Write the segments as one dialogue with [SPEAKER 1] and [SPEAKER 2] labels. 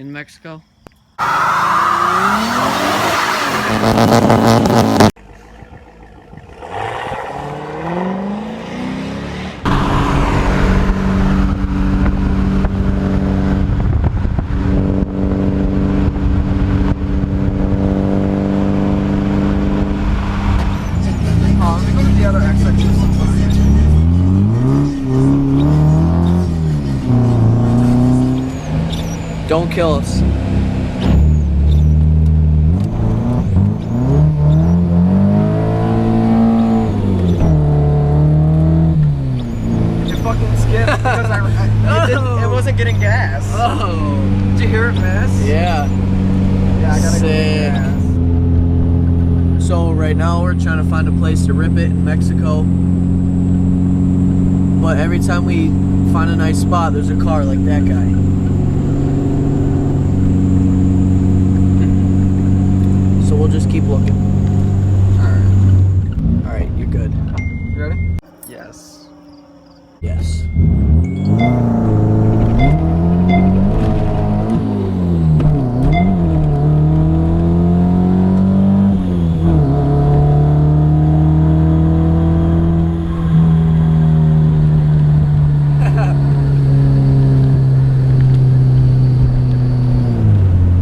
[SPEAKER 1] in Mexico? Don't kill us.
[SPEAKER 2] It fucking skipped because it wasn't getting gas.
[SPEAKER 1] Oh.
[SPEAKER 2] Did you hear it miss?
[SPEAKER 1] Yeah.
[SPEAKER 2] Yeah, I gotta go get gas.
[SPEAKER 1] So right now we're trying to find a place to rip it in Mexico. But every time we find a nice spot, there's a car like that guy. So we'll just keep looking. Alright, you're good.
[SPEAKER 2] You ready? Yes.
[SPEAKER 1] Yes.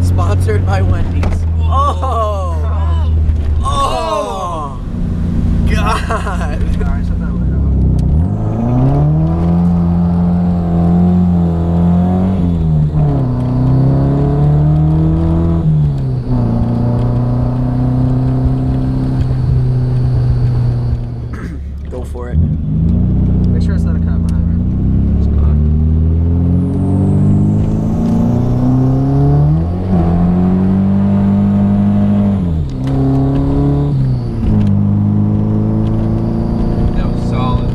[SPEAKER 1] Sponsored by Wendy's. Oh! Oh! God!
[SPEAKER 2] Alright, shut that light off.
[SPEAKER 1] Go for it.
[SPEAKER 2] Make sure it's not a cop behind me. It's not. That was solid.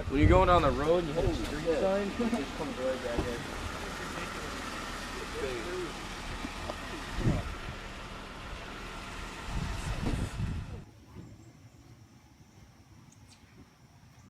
[SPEAKER 2] When you're going down the road and you hit a street sign, just come right back in.